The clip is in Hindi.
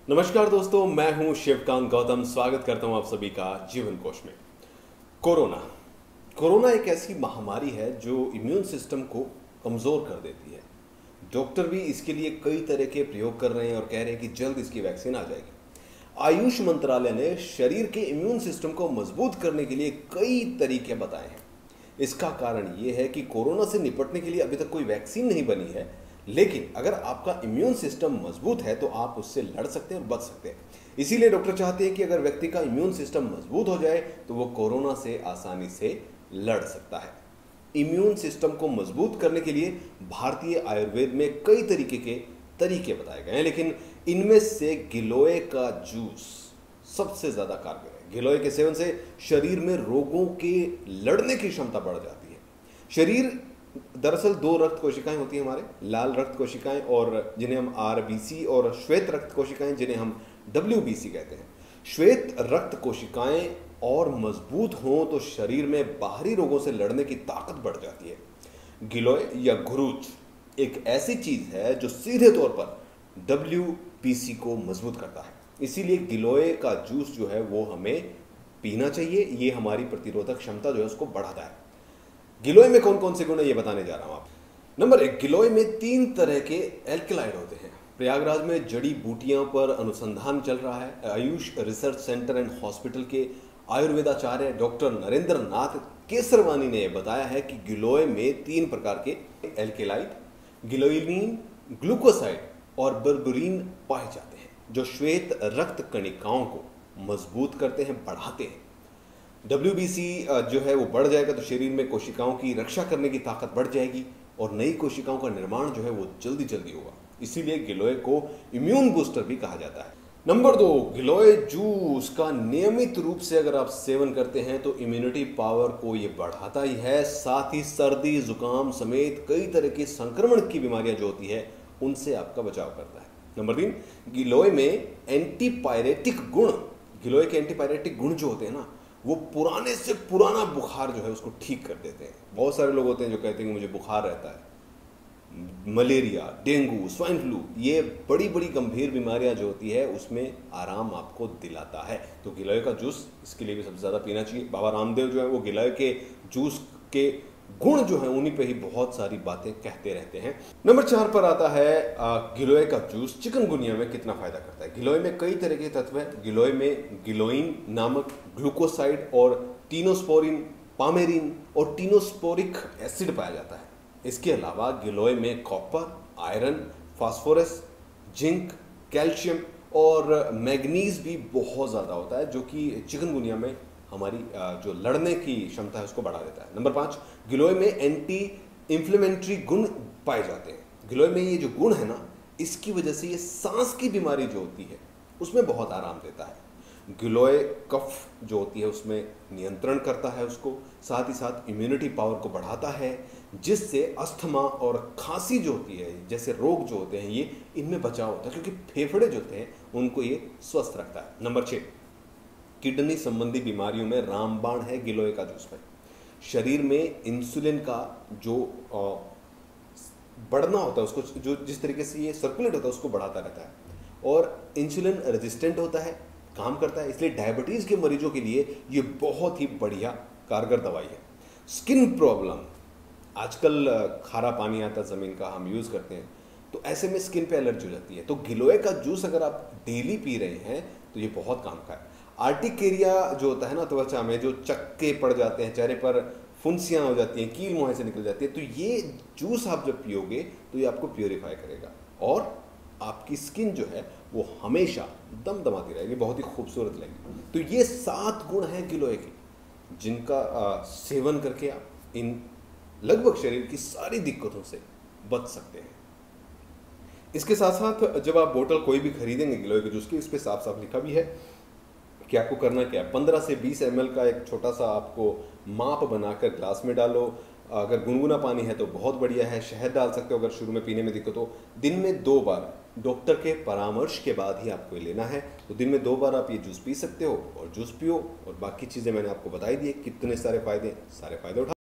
नमस्कार दोस्तों, मैं हूं शिवकांत गौतम। स्वागत करता हूं आप सभी का जीवन कोश में। कोरोना कोरोना एक ऐसी महामारी है जो इम्यून सिस्टम को कमज़ोर कर देती है। डॉक्टर भी इसके लिए कई तरह के प्रयोग कर रहे हैं और कह रहे हैं कि जल्द इसकी वैक्सीन आ जाएगी। आयुष मंत्रालय ने शरीर के इम्यून सिस्टम को मजबूत करने के लिए कई तरीके बताए हैं। इसका कारण यह है कि कोरोना से निपटने के लिए अभी तक कोई वैक्सीन नहीं बनी है, लेकिन अगर आपका इम्यून सिस्टम मजबूत है तो आप उससे लड़ सकते हैं और बच सकते हैं। इसीलिए डॉक्टर चाहते हैं कि अगर व्यक्ति का इम्यून सिस्टम मजबूत हो जाए तो वो कोरोना से आसानी से लड़ सकता है। इम्यून सिस्टम को मजबूत करने के लिए भारतीय आयुर्वेद में कई तरीके बताए गए हैं, लेकिन इनमें से गिलोय का जूस सबसे ज्यादा कारगर है। गिलोय के सेवन से शरीर में रोगों के लड़ने की क्षमता बढ़ जाती है। शरीर दरअसल दो रक्त कोशिकाएं होती हैं हमारे, लाल रक्त कोशिकाएं और जिन्हें हम आरबीसी, और श्वेत रक्त कोशिकाएं जिन्हें हम डब्ल्यूबीसी कहते हैं। श्वेत रक्त कोशिकाएं और मजबूत हों तो शरीर में बाहरी रोगों से लड़ने की ताकत बढ़ जाती है। गिलोय या गुरूच एक ऐसी चीज है जो सीधे तौर पर डब्ल्यूबीसी को मजबूत करता है। इसीलिए गिलोय का जूस जो है वो हमें पीना चाहिए। ये हमारी प्रतिरोधक क्षमता जो है उसको बढ़ाता है। गिलोय में कौन कौन से गुण है ये बताने जा रहा हूं आप। नंबर 1, गिलोय में 3 तरह के एल्कलाइड होते हैं। प्रयागराज में जड़ी बूटियों पर अनुसंधान चल रहा है। Ayush research centre and hospital के आयुर्वेदाचार्य डॉक्टर नरेंद्र नाथ केसरवानी ने बताया है कि गिलोय में 3 प्रकार के एल्केलाइड, गिलोइलिन, ग्लूकोसाइड और बर्बरीन पाए जाते हैं, जो श्वेत रक्त कणिकाओं को मजबूत करते हैं, बढ़ाते हैं। डब्ल्यूबीसी जो है वो बढ़ जाएगा तो शरीर में कोशिकाओं की रक्षा करने की ताकत बढ़ जाएगी और नई कोशिकाओं का निर्माण जो है वो जल्दी होगा। इसीलिए गिलोय को इम्यून बूस्टर भी कहा जाता है। नंबर 2, गिलोय जूस का नियमित रूप से अगर आप सेवन करते हैं तो इम्यूनिटी पावर को ये बढ़ाता ही है, साथ ही सर्दी जुकाम समेत कई तरह की संक्रमण की बीमारियां जो होती है उनसे आपका बचाव करता है। नंबर 3, गिलोय में एंटीपायरेटिक गुण, गिलोय के एंटीपायरेटिक गुण जो होते हैं ना, वो पुराने से पुराना बुखार जो है उसको ठीक कर देते हैं। बहुत सारे लोग होते हैं जो कहते हैं कि मुझे बुखार रहता है, मलेरिया, डेंगू, स्वाइन फ्लू, ये बड़ी बड़ी गंभीर बीमारियां जो होती है उसमें आराम आपको दिलाता है। तो गिलोय का जूस इसके लिए भी सबसे ज़्यादा पीना चाहिए। बाबा रामदेव जो है वो गिलोय के जूस के गुण जो है उन्हीं पे ही बहुत सारी बातें कहते रहते हैं। नंबर 4 पर आता है गिलोय का जूस चिकनगुनिया में कितना फायदा करता है। गिलोय में कई तरह के तत्व है। गिलोय में गिलोइन नामक ग्लूकोसाइड और टीनोस्पोरिन, पामेरिन और टीनोस्पोरिक एसिड पाया जाता है। इसके अलावा गिलोय में copper, iron, phosphorus, zinc, calcium और मैग्नीज भी बहुत ज़्यादा होता है, जो कि चिकनगुनिया में हमारी जो लड़ने की क्षमता है उसको बढ़ा देता है। नंबर 5, गिलोय में एंटी इंफ्लेमेटरी गुण पाए जाते हैं। गिलोय में ये जो गुण है ना, इसकी वजह से ये सांस की बीमारी जो होती है उसमें बहुत आराम देता है। गिलोय कफ जो होती है उसमें नियंत्रण करता है उसको, साथ ही साथ इम्यूनिटी पावर को बढ़ाता है, जिससे अस्थमा और खांसी जो होती है जैसे रोग जो होते हैं ये इनमें बचाव होता है, क्योंकि फेफड़े जो होते हैं उनको ये स्वस्थ रखता है। नंबर 6, किडनी संबंधी बीमारियों में रामबाण है गिलोय का जूस में। शरीर में इंसुलिन का जो बढ़ना होता है उसको, जो जिस तरीके से ये सर्कुलेट होता है उसको बढ़ाता रहता है और इंसुलिन रेजिस्टेंट होता है, काम करता है। इसलिए डायबिटीज के मरीजों के लिए ये बहुत ही बढ़िया कारगर दवाई है। स्किन प्रॉब्लम, आजकल खारा पानी आता है जमीन का, हम यूज करते हैं, तो ऐसे में स्किन पे एलर्जी हो जाती है। तो गिलोय का जूस अगर आप डेली पी रहे हैं तो ये बहुत काम का है। आर्टिकेरिया जो होता है ना त्वचा में, जो चक्के पड़ जाते हैं, चेहरे पर फुंसियां हो जाती हैं, कील मुंह से निकल जाती है, तो ये जूस आप जब पियोगे तो ये आपको प्योरीफाई करेगा और आपकी स्किन जो है वो हमेशा दमदमाती रहेगी, बहुत ही खूबसूरत लगेगी। तो ये 7 गुण हैं गिलोय के, जिनका सेवन करके आप इन लगभग शरीर की सारी दिक्कतों से बच सकते हैं। इसके साथ साथ जब आप बोतल कोई भी खरीदेंगे गिलोय के जूस की, इस पर साफ साफ लिखा भी है कि आपको करना क्या है। 15 से 20 ml का एक छोटा सा आपको माप बनाकर ग्लास में डालो। अगर गुनगुना पानी है तो बहुत बढ़िया है, शहद डाल सकते हो अगर शुरू में पीने में दिक्कत हो। दिन में 2 बार, डॉक्टर के परामर्श के बाद ही आपको ये लेना है। तो दिन में 2 बार आप ये जूस पी सकते हो और जूस पियो, और बाकी चीज़ें मैंने आपको बताई दी है, कितने सारे फायदे उठा